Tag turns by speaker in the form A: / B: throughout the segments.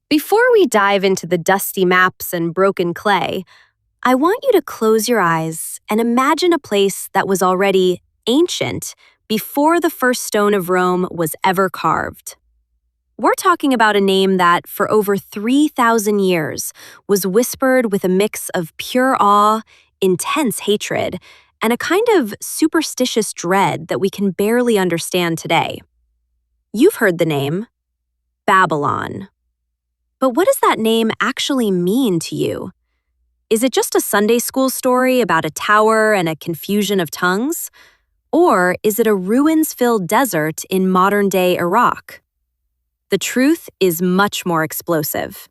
A: Before we dive into the dusty maps and broken clay, I want you to close your eyes and imagine a place that was already ancient before the first stone of Rome was ever carved. We're talking about a name that, for over 3,000 years, was whispered with a mix of pure awe, intense hatred, and a kind of superstitious dread that we can barely understand today. You've heard the name Babylon. But what does that name actually mean to you? Is it just a Sunday school story about a tower and a confusion of tongues? Or is it a ruins-filled desert in modern-day Iraq? The truth is much more explosive.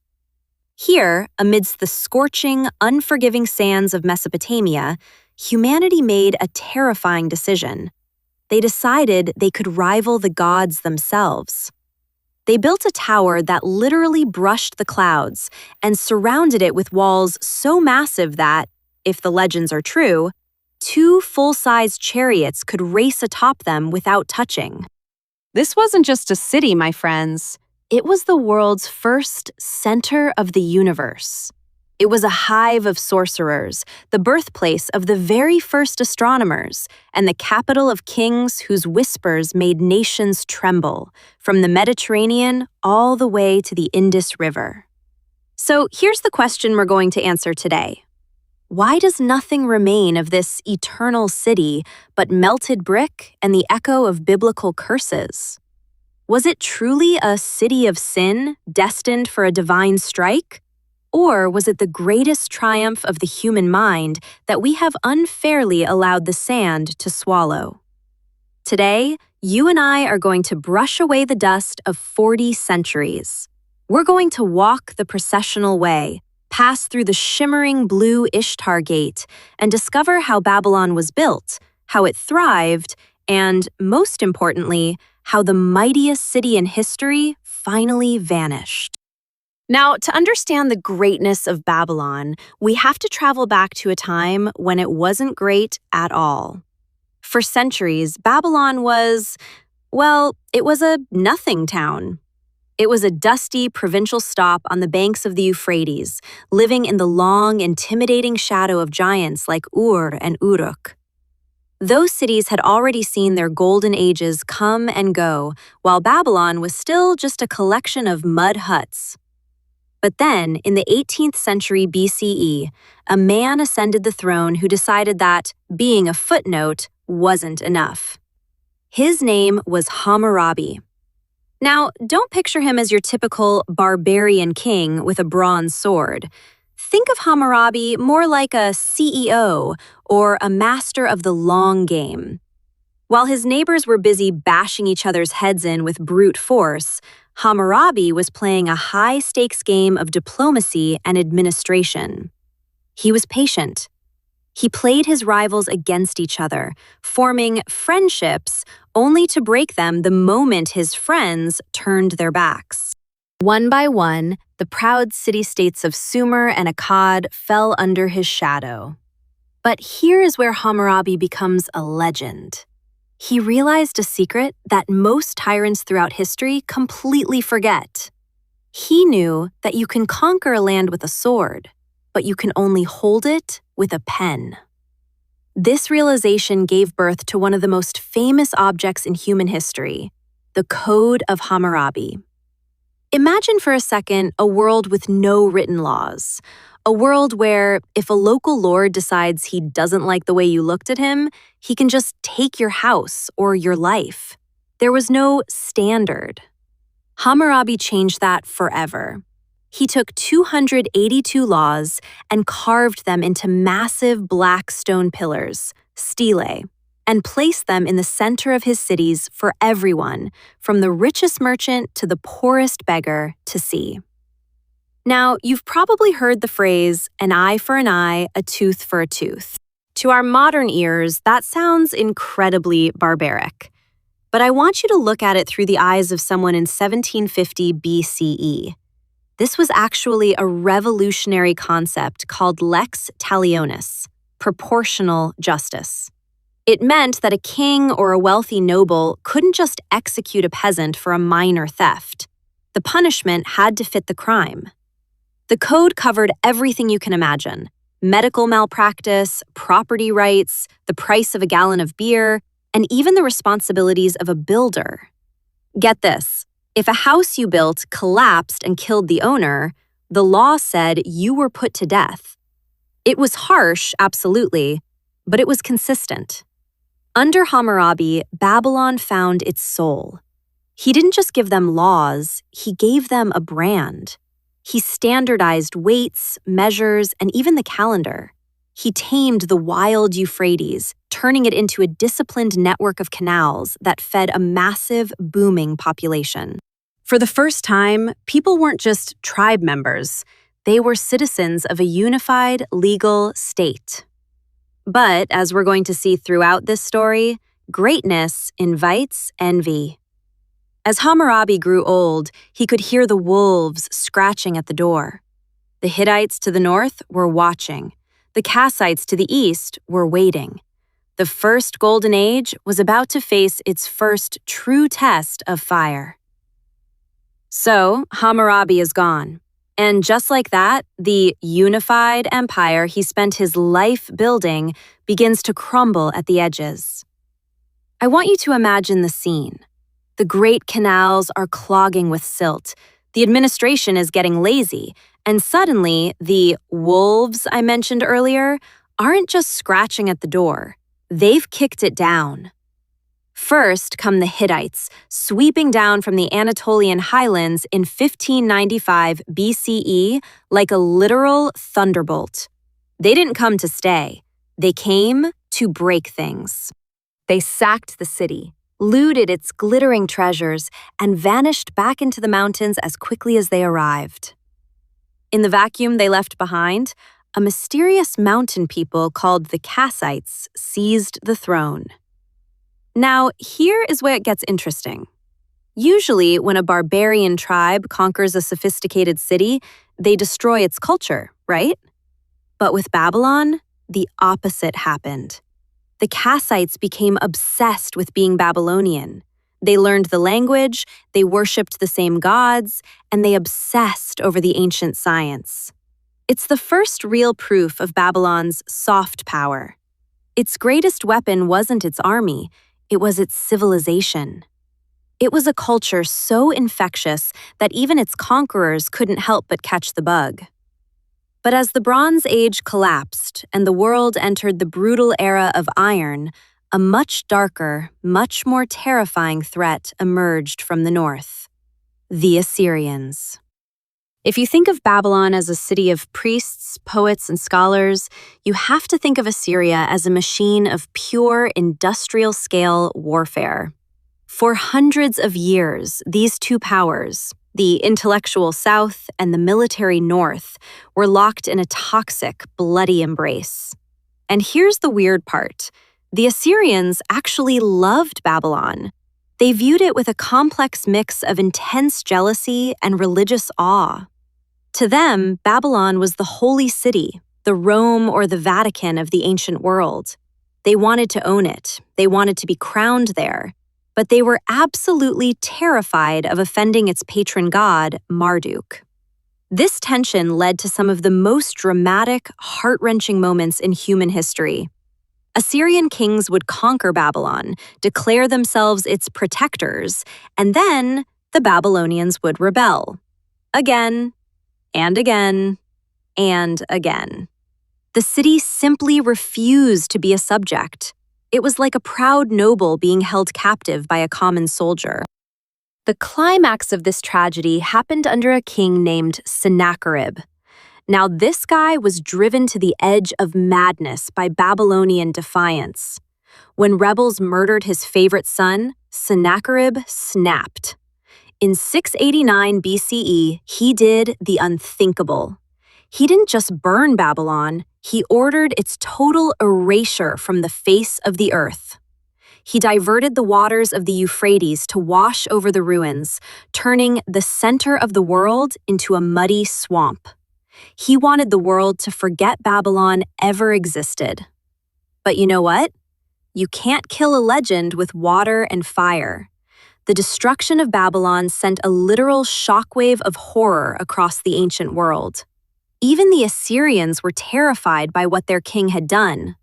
A: Here, amidst the scorching, unforgiving sands of Mesopotamia, humanity made a terrifying decision. They decided they could rival the gods themselves. They built a tower that literally brushed the clouds and surrounded it with walls so massive that, if the legends are true, 2 full-size chariots could race atop them without touching. This wasn't just a city, my friends. It was the world's first center of the universe. It was a hive of sorcerers, the birthplace of the very first astronomers, and the capital of kings whose whispers made nations tremble, from the Mediterranean all the way to the Indus River. So here's the question we're going to answer today. Why does nothing remain of this eternal city but melted brick and the echo of biblical curses? Was it truly a city of sin, destined for a divine strike? Or was it the greatest triumph of the human mind that we have unfairly allowed the sand to swallow? Today, you and I are going to brush away the dust of 40 centuries. We're going to walk the processional way, pass through the shimmering blue Ishtar Gate, and discover how Babylon was built, how it thrived, and, most importantly, how the mightiest city in history finally vanished. Now, to understand the greatness of Babylon, we have to travel back to a time when it wasn't great at all. For centuries, Babylon was, it was a nothing town. It was a dusty provincial stop on the banks of the Euphrates, living in the long, intimidating shadow of giants like Ur and Uruk. Those cities had already seen their golden ages come and go, while Babylon was still just a collection of mud huts. But then, in the 18th century BCE, a man ascended the throne who decided that being a footnote wasn't enough. His name was Hammurabi. Now, don't picture him as your typical barbarian king with a bronze sword. Think of Hammurabi more like a CEO or a master of the long game. While his neighbors were busy bashing each other's heads in with brute force, Hammurabi was playing a high-stakes game of diplomacy and administration. He was patient. He played his rivals against each other, forming friendships only to break them the moment his friends turned their backs. One by one, the proud city-states of Sumer and Akkad fell under his shadow. But here is where Hammurabi becomes a legend. He realized a secret that most tyrants throughout history completely forget. He knew that you can conquer a land with a sword, but you can only hold it with a pen. This realization gave birth to one of the most famous objects in human history, the Code of Hammurabi. Imagine for a second a world with no written laws, a world where if a local lord decides he doesn't like the way you looked at him, he can just take your house or your life. There was no standard. Hammurabi changed that forever. He took 282 laws and carved them into massive black stone pillars, stelae, and placed them in the center of his cities for everyone, from the richest merchant to the poorest beggar, to see. Now, you've probably heard the phrase, an eye for an eye, a tooth for a tooth. To our modern ears, that sounds incredibly barbaric. But I want you to look at it through the eyes of someone in 1750 BCE. This was actually a revolutionary concept called lex talionis, proportional justice. It meant that a king or a wealthy noble couldn't just execute a peasant for a minor theft. The punishment had to fit the crime. The code covered everything you can imagine: medical malpractice, property rights, the price of a gallon of beer, and even the responsibilities of a builder. Get this: if a house you built collapsed and killed the owner, the law said you were put to death. It was harsh, absolutely, but it was consistent. Under Hammurabi, Babylon found its soul. He didn't just give them laws, he gave them a brand. He standardized weights, measures, and even the calendar. He tamed the wild Euphrates, turning it into a disciplined network of canals that fed a massive, booming population. For the first time, people weren't just tribe members. They were citizens of a unified, legal state. But, as we're going to see throughout this story, greatness invites envy. As Hammurabi grew old, he could hear the wolves scratching at the door. The Hittites to the north were watching. The Kassites to the east were waiting. The first golden age was about to face its first true test of fire. So, Hammurabi is gone. And just like that, the unified empire he spent his life building begins to crumble at the edges. I want you to imagine the scene. The great canals are clogging with silt. The administration is getting lazy. And suddenly, the wolves I mentioned earlier aren't just scratching at the door. They've kicked it down. First come the Hittites, sweeping down from the Anatolian highlands in 1595 BCE like a literal thunderbolt. They didn't come to stay. They came to break things. They sacked the city, looted its glittering treasures, and vanished back into the mountains as quickly as they arrived. In the vacuum they left behind, a mysterious mountain people called the Kassites seized the throne. Now, here is where it gets interesting. Usually, when a barbarian tribe conquers a sophisticated city, they destroy its culture, right? But with Babylon, the opposite happened. The Kassites became obsessed with being Babylonian. They learned the language, they worshipped the same gods, and they obsessed over the ancient science. It's the first real proof of Babylon's soft power. Its greatest weapon wasn't its army, it was its civilization. It was a culture so infectious that even its conquerors couldn't help but catch the bug. But as the Bronze Age collapsed and the world entered the brutal era of iron, a much darker, much more terrifying threat emerged from the north: the Assyrians. If you think of Babylon as a city of priests, poets, and scholars, you have to think of Assyria as a machine of pure industrial-scale warfare. For hundreds of years, these two powers, the intellectual south and the military north, were locked in a toxic, bloody embrace. And here's the weird part: the Assyrians actually loved Babylon. They viewed it with a complex mix of intense jealousy and religious awe. To them, Babylon was the holy city, the Rome or the Vatican of the ancient world. They wanted to own it. They wanted to be crowned there. But they were absolutely terrified of offending its patron god, Marduk. This tension led to some of the most dramatic, heart-wrenching moments in human history. Assyrian kings would conquer Babylon, declare themselves its protectors, and then the Babylonians would rebel. Again, and again, and again. The city simply refused to be a subject. It was like a proud noble being held captive by a common soldier. The climax of this tragedy happened under a king named Sennacherib. Now, this guy was driven to the edge of madness by Babylonian defiance. When rebels murdered his favorite son, Sennacherib snapped. In 689 BCE, he did the unthinkable. He didn't just burn Babylon, he ordered its total erasure from the face of the earth. He diverted the waters of the Euphrates to wash over the ruins, turning the center of the world into a muddy swamp. He wanted the world to forget Babylon ever existed. But you know what? You can't kill a legend with water and fire. The destruction of Babylon sent a literal shockwave of horror across the ancient world. Even the Assyrians were terrified by what their king had done.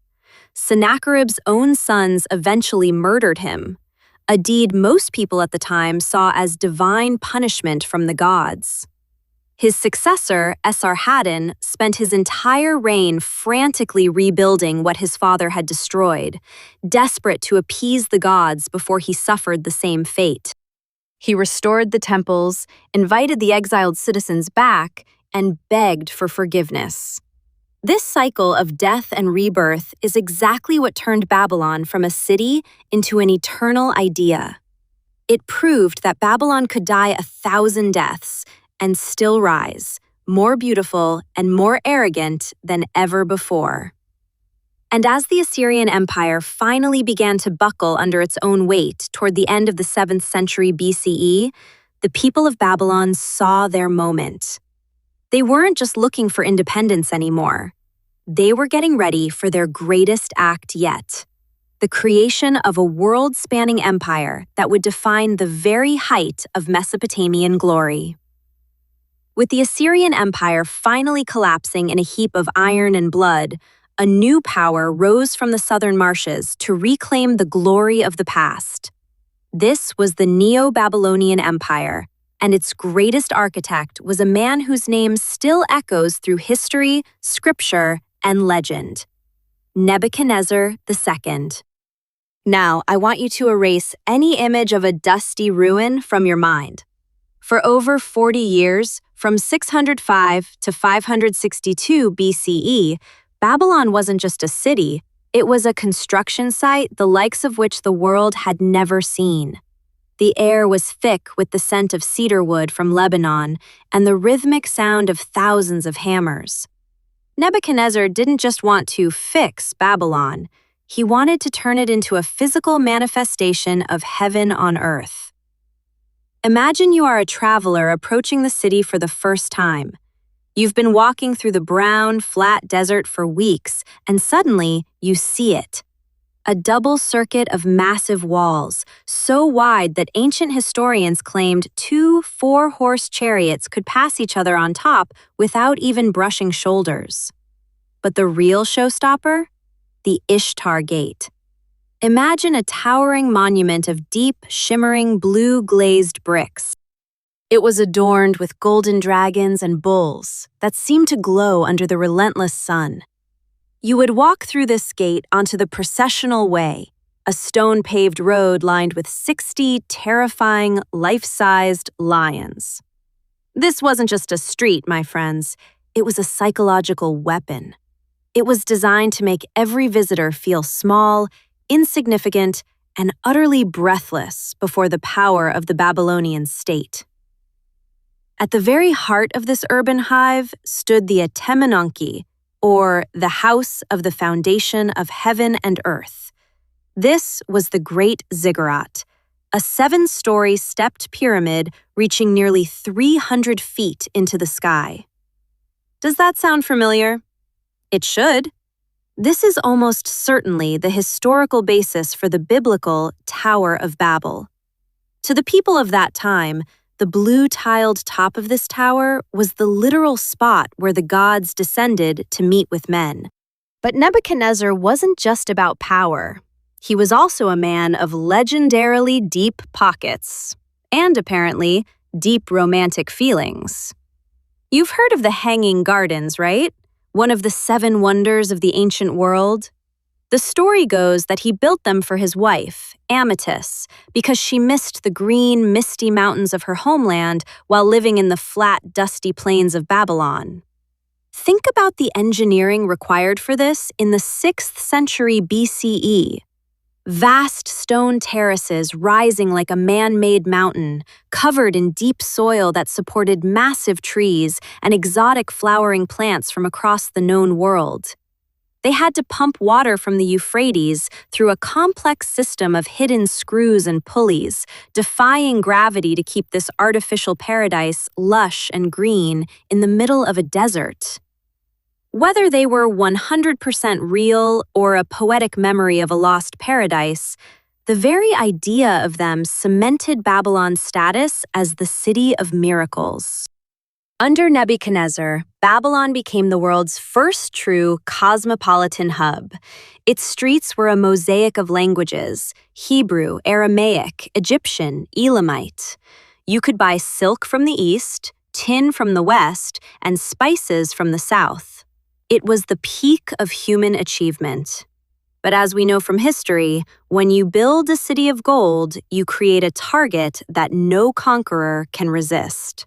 A: Sennacherib's own sons eventually murdered him, a deed most people at the time saw as divine punishment from the gods. His successor, Esarhaddon, spent his entire reign frantically rebuilding what his father had destroyed, desperate to appease the gods before he suffered the same fate. He restored the temples, invited the exiled citizens back, and begged for forgiveness. This cycle of death and rebirth is exactly what turned Babylon from a city into an eternal idea. It proved that Babylon could die 1,000 deaths and still rise, more beautiful and more arrogant than ever before. And as the Assyrian Empire finally began to buckle under its own weight toward the end of the 7th century BCE, the people of Babylon saw their moment. They weren't just looking for independence anymore. They were getting ready for their greatest act yet, the creation of a world-spanning empire that would define the very height of Mesopotamian glory. With the Assyrian Empire finally collapsing in a heap of iron and blood, a new power rose from the southern marshes to reclaim the glory of the past. This was the Neo-Babylonian Empire, and its greatest architect was a man whose name still echoes through history, scripture, and legend: Nebuchadnezzar II. Now, I want you to erase any image of a dusty ruin from your mind. For over 40 years, from 605 to 562 BCE, Babylon wasn't just a city, it was a construction site the likes of which the world had never seen. The air was thick with the scent of cedar wood from Lebanon and the rhythmic sound of thousands of hammers. Nebuchadnezzar didn't just want to fix Babylon, he wanted to turn it into a physical manifestation of heaven on earth. Imagine you are a traveler approaching the city for the first time. You've been walking through the brown, flat desert for weeks, and suddenly you see it. A double circuit of massive walls, so wide that ancient historians claimed 2 4-horse chariots could pass each other on top without even brushing shoulders. But the real showstopper? The Ishtar Gate. Imagine a towering monument of deep, shimmering, blue-glazed bricks. It was adorned with golden dragons and bulls that seemed to glow under the relentless sun. You would walk through this gate onto the processional way, a stone-paved road lined with 60 terrifying, life-sized lions. This wasn't just a street, my friends. It was a psychological weapon. It was designed to make every visitor feel small, insignificant, and utterly breathless before the power of the Babylonian state. At the very heart of this urban hive stood the Atemenonki, or the House of the Foundation of Heaven and Earth. This was the Great Ziggurat, a 7-story stepped pyramid reaching nearly 300 feet into the sky. Does that sound familiar? It should. This is almost certainly the historical basis for the biblical Tower of Babel. To the people of that time, the blue-tiled top of this tower was the literal spot where the gods descended to meet with men. But Nebuchadnezzar wasn't just about power. He was also a man of legendarily deep pockets, and apparently, deep romantic feelings. You've heard of the Hanging Gardens, right? One of the 7 wonders of the ancient world. The story goes that he built them for his wife, Amytis, because she missed the green, misty mountains of her homeland while living in the flat, dusty plains of Babylon. Think about the engineering required for this in the 6th century BCE. Vast stone terraces rising like a man-made mountain, covered in deep soil that supported massive trees and exotic flowering plants from across the known world. They had to pump water from the Euphrates through a complex system of hidden screws and pulleys, defying gravity to keep this artificial paradise lush and green in the middle of a desert. Whether they were 100% real or a poetic memory of a lost paradise, The very idea of them cemented Babylon's status as the city of miracles. Under Nebuchadnezzar, Babylon became the world's first true cosmopolitan hub. Its streets were a mosaic of languages: Hebrew, Aramaic, Egyptian, Elamite. You could buy silk from the east, tin from the west, and spices from the south. It was the peak of human achievement. But as we know from history, when you build a city of gold, you create a target that no conqueror can resist.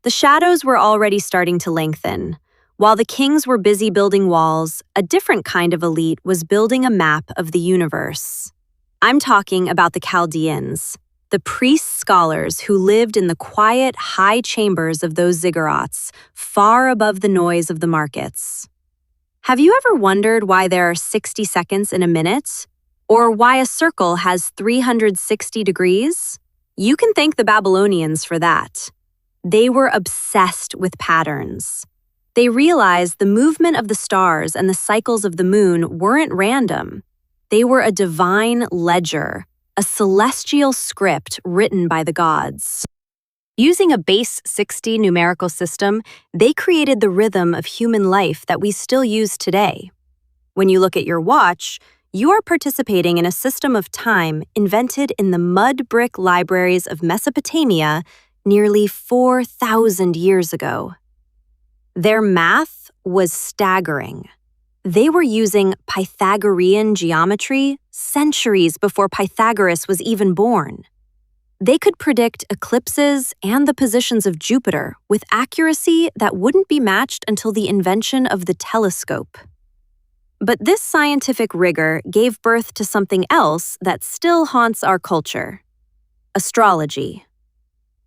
A: The shadows were already starting to lengthen. While the kings were busy building walls, a different kind of elite was building a map of the universe. I'm talking about the Chaldeans, the priest-scholars who lived in the quiet, high chambers of those ziggurats, far above the noise of the markets. Have you ever wondered why there are 60 seconds in a minute? Or why a circle has 360 degrees? You can thank the Babylonians for that. They were obsessed with patterns. They realized the movement of the stars and the cycles of the moon weren't random. They were a divine ledger, a celestial script written by the gods. Using a base 60 numerical system, they created the rhythm of human life that we still use today. When you look at your watch, you are participating in a system of time invented in the mud brick libraries of Mesopotamia nearly 4,000 years ago. Their math was staggering. They were using Pythagorean geometry centuries before Pythagoras was even born. They could predict eclipses and the positions of Jupiter with accuracy that wouldn't be matched until the invention of the telescope. But this scientific rigor gave birth to something else that still haunts our culture: astrology.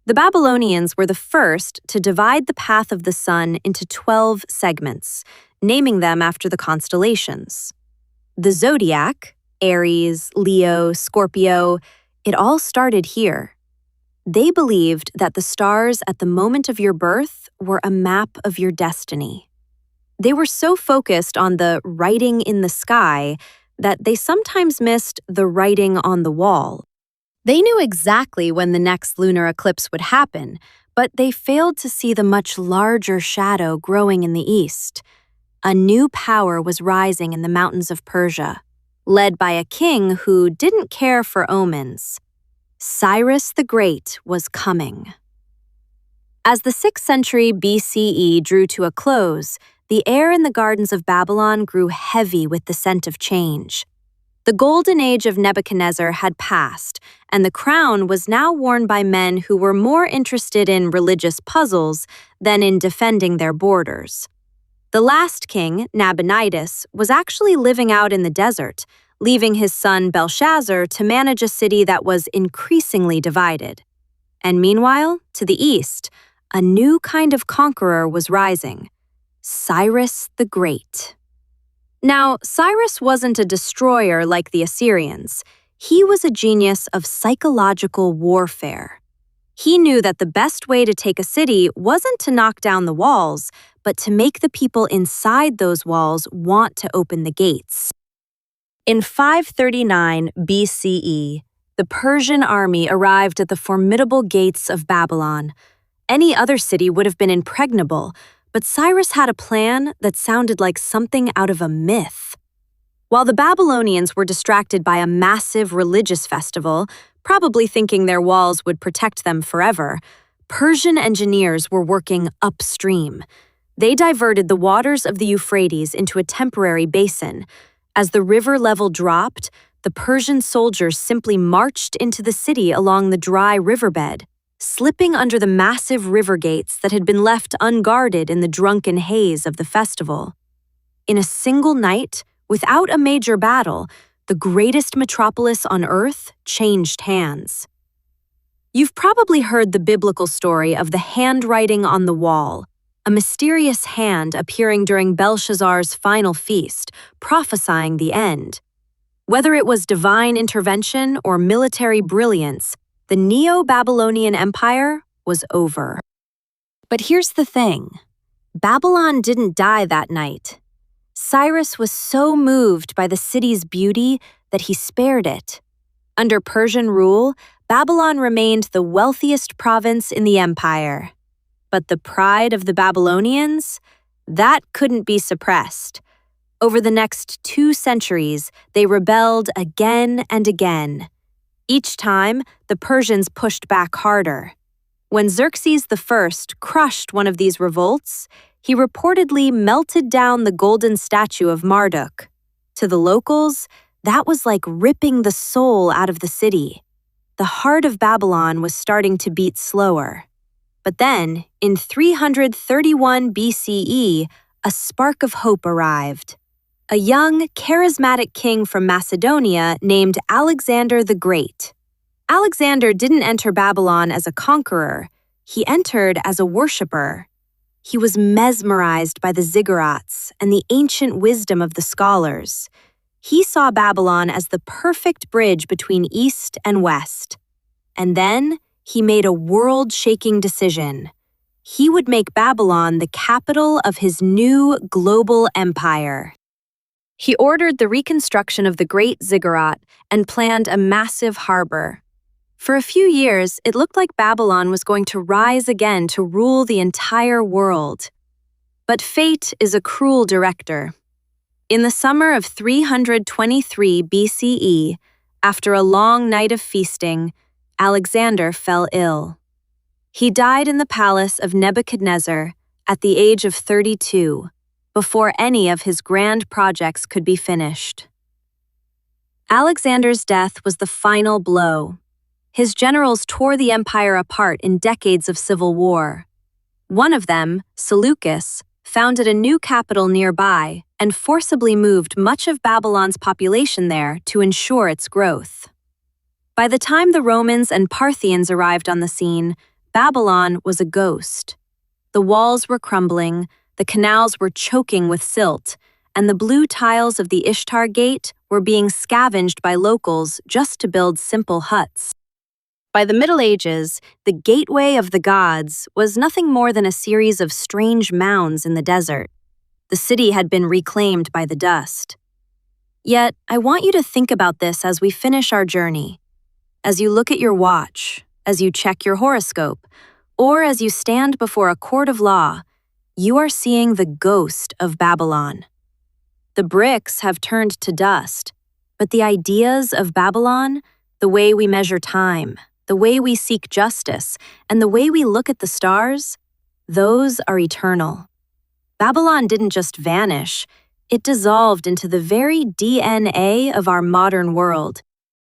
A: The Babylonians were the first to divide the path of the sun into 12 segments, naming them after the constellations. The zodiac, Aries, Leo, Scorpio, it all started here. They believed that the stars at the moment of your birth were a map of your destiny. They were so focused on the writing in the sky that they sometimes missed the writing on the wall. They knew exactly when the next lunar eclipse would happen, but they failed to see the much larger shadow growing in the east. A new power was rising in the mountains of Persia, led by a king who didn't care for omens. Cyrus the Great was coming. As the 6th century BCE drew to a close, the air in the gardens of Babylon grew heavy with the scent of change. The golden age of Nebuchadnezzar had passed, and the crown was now worn by men who were more interested in religious puzzles than in defending their borders. The last king, Nabonidus, was actually living out in the desert, leaving his son Belshazzar to manage a city that was increasingly divided. And meanwhile, to the east, a new kind of conqueror was rising: Cyrus the Great. Now, Cyrus wasn't a destroyer like the Assyrians. He was a genius of psychological warfare. He knew that the best way to take a city wasn't to knock down the walls, but to make the people inside those walls want to open the gates. In 539 BCE, the Persian army arrived at the formidable gates of Babylon. Any other city would have been impregnable, but Cyrus had a plan that sounded like something out of a myth. While the Babylonians were distracted by a massive religious festival, probably thinking their walls would protect them forever, Persian engineers were working upstream. They diverted the waters of the Euphrates into a temporary basin. As the river level dropped, the Persian soldiers simply marched into the city along the dry riverbed, slipping under the massive river gates that had been left unguarded in the drunken haze of the festival. In a single night, without a major battle, the greatest metropolis on earth changed hands. You've probably heard the biblical story of the handwriting on the wall, a mysterious hand appearing during Belshazzar's final feast, prophesying the end. Whether it was divine intervention or military brilliance, the Neo-Babylonian Empire was over. But here's the thing: Babylon didn't die that night. Cyrus was so moved by the city's beauty that he spared it. Under Persian rule, Babylon remained the wealthiest province in the empire. But the pride of the Babylonians? That couldn't be suppressed. Over the next 2 centuries, they rebelled again and again. Each time, the Persians pushed back harder. When Xerxes I crushed one of these revolts, he reportedly melted down the golden statue of Marduk. To the locals, that was like ripping the soul out of the city. The heart of Babylon was starting to beat slower. But then, in 331 BCE, a spark of hope arrived. A young, charismatic king from Macedonia named Alexander the Great. Alexander didn't enter Babylon as a conqueror. He entered as a worshipper. He was mesmerized by the ziggurats and the ancient wisdom of the scholars. He saw Babylon as the perfect bridge between East and West. And then he made a world-shaking decision. He would make Babylon the capital of his new global empire. He ordered the reconstruction of the Great Ziggurat and planned a massive harbor. For a few years, it looked like Babylon was going to rise again to rule the entire world. But fate is a cruel director. In the summer of 323 BCE, after a long night of feasting, Alexander fell ill. He died in the palace of Nebuchadnezzar at the age of 32, before any of his grand projects could be finished. Alexander's death was the final blow. His generals tore the empire apart in decades of civil war. One of them, Seleucus, founded a new capital nearby and forcibly moved much of Babylon's population there to ensure its growth. By the time the Romans and Parthians arrived on the scene, Babylon was a ghost. The walls were crumbling, the canals were choking with silt, and the blue tiles of the Ishtar Gate were being scavenged by locals just to build simple huts. By the Middle Ages, the Gateway of the Gods was nothing more than a series of strange mounds in the desert. The city had been reclaimed by the dust. Yet, I want you to think about this as we finish our journey. As you look at your watch, as you check your horoscope, or as you stand before a court of law, you are seeing the ghost of Babylon. The bricks have turned to dust, but the ideas of Babylon, the way we measure time, the way we seek justice, and the way we look at the stars, those are eternal. Babylon didn't just vanish, it dissolved into the very DNA of our modern world.